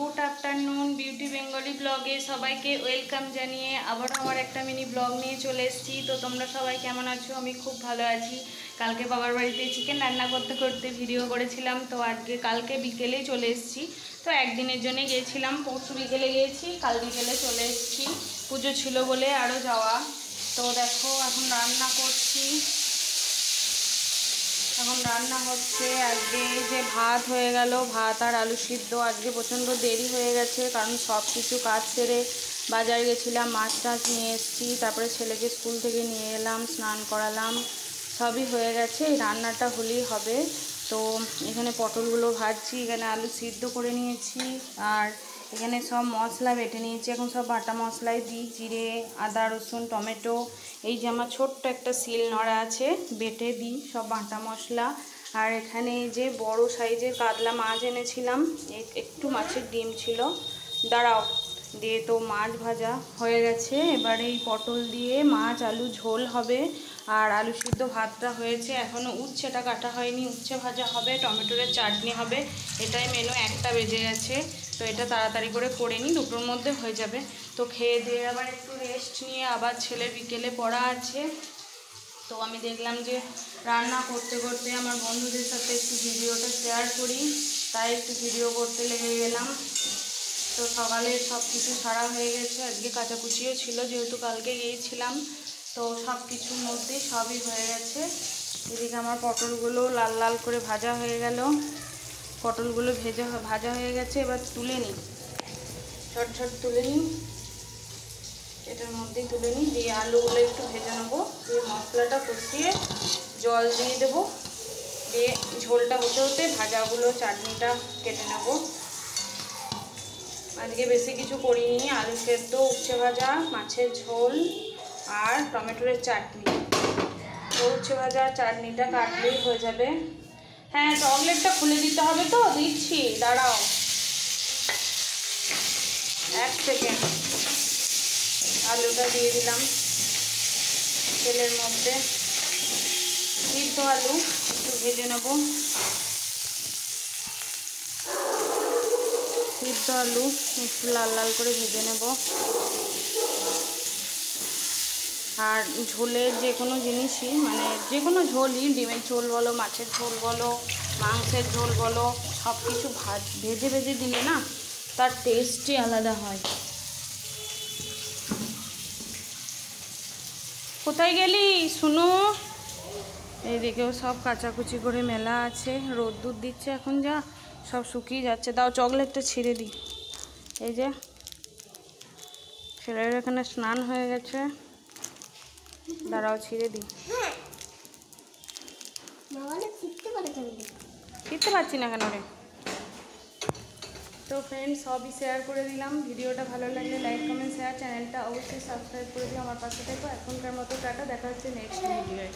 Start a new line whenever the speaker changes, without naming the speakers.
Good afternoon beauty Bengali ব্লগে সবাইকে welcome জানিয়ে আবারও আমার একটা মিনি ব্লগ নিয়ে চলে এসেছি। তো তোমরা সবাই কেমন আছো? আমি খুব ভালো আছি। কালকে বাবার বাড়িতে চিকেন রান্না করতে করতে ভিডিও করেছিলাম, তো কালকে বিকেলেই চলে এসেছি। তো একদিনের জন্য গিয়েছিলাম, পরশু বিকেলে গিয়েছি, কাল বিকেলে চলে এসেছি। পুজো ছিল বলে আরও যাওয়া। তো দেখো এখন রান্না করছি, এখন রান্না হচ্ছে। আজকে যে ভাত হয়ে গেল, ভাত আর আলু সিদ্ধ। আজকে প্রচণ্ড দেরি হয়ে গেছে, কারণ সব কিছু কাজ সেরে বাজার গেছিলাম, মাছ টাছ নিয়ে এসেছি, তারপরে ছেলেকে স্কুল থেকে নিয়ে এলাম, স্নান করালাম, সবই হয়ে গেছে। এই রান্নাটা হলেই হবে। তো এখানে পটলগুলো ভাজছি, এখানে আলু সিদ্ধ করে নিয়েছি, আর এখানে সব মশলা বেটে নিয়েছি। এখন সব বাটা মশলাই দিই, জিরে, আদা, রসুন, টমেটো। এই যে আমার ছোট্ট একটা শিল নোড়া আছে, বেটে দিই সব বাটা মশলা। আর এখানে এই যে বড় সাইজের কাতলা মাছ এনেছিলাম, একটু মাছের ডিম ছিল, দাঁড়াও দিয়ে। তো মাছ ভাজা হয়ে গেছে, এবারে এই পটল দিয়ে মাছ আলু ঝোল হবে। আর আলু সিদ্ধ ভাতটা হয়েছে, এখনও উচ্ছেটা কাটা হয়নি, উচ্ছে ভাজা হবে, টমেটোর চাটনি হবে। এটাই মেনু, 1টা বেজে গেছে। তো এটা তাড়াতাড়ি করে নিই, 2টোর মধ্যে হয়ে যাবে। তো খেয়ে দিয়ে আবার একটু রেস্ট নিয়ে আবার ছেলে বিকেলে পড়া আছে। তো আমি দেখলাম যে রান্না করতে করতে আমার বন্ধুদের সাথে একটু ভিডিওটা শেয়ার করি, তাই একটু ভিডিও করতে লেগে গেলাম। তো সকালে সব কিছু সারা হয়ে গেছে, আজকে কাচাকুচিও ছিল যেহেতু কালকে গিয়েছিলাম। তো সব কিছুর মধ্যে সবই হয়ে গেছে। এদিকে আমার পটলগুলো লাল লাল করে ভাজা হয়ে গেল, পটলগুলো ভাজা হয়ে গেছে। এবার তুলে নিই, ছট তুলে নিই, এটার মধ্যেই তুলে নিই, দিয়ে আলুগুলো একটু ভেজে নেবো, দিয়ে মশলাটা কষিয়ে জল দিয়ে দেবো, দিয়ে ঝোলটা হতে হতে ভাজাগুলো চাটনিটা কেটে নেব। আজকে বেশি কিছু করিনি, আলু সেদ্ধ, উচ্ছে ভাজা, মাছের ঝোল আর টমেটোর চাটনি। তো উচ্ছে ভাজা চাটনিটা কাটলেই হয়ে যাবে। হ্যাঁ, চকলেটটা খুলে দিতে হবে, তো দিচ্ছি, দাঁড়াও 1 সেকেন্ড। আলুটা দিয়ে দিলাম তেলের মধ্যে, সিদ্ধ আলু একটু ভেজে নেব, সিদ্ধ আলু একটু লাল লাল করে ভেজে নেব। আর ঝোলের যে কোনো জিনিসই, মানে যে কোনো ঝোলই, ডিমের ঝোল বলো, মাছের ঝোল বলো, মাংসের ঝোল বলো, সব কিছু ভেজে ভেজে দিলে না তার টেস্টই আলাদা হয়। কোথায় গেলি শুনো? এইদিকেও সব কাচাকুচি করে মেলা আছে, রোদ্দুর দিচ্ছে এখন, যা সব শুকিয়ে যাচ্ছে। দাও চকলেটটা ছিঁড়ে দিই। এই যে ছেলের এখানে স্নান হয়ে গেছে, দাঁড়াও ছিঁড়ে দিই। ছিঁড়তে পারছি না কেন রে? তো ফ্রেন্ডস, সবই শেয়ার করে দিলাম। ভিডিওটা ভালো লাগলে লাইক, কমেন্ট, শেয়ার, চ্যানেলটা অবশ্যই সাবস্ক্রাইব করে দিও, আমার পাশে থেকো। এখনকার মতো টাটা, দেখা হচ্ছে নেক্সট ভিডিওয়ে।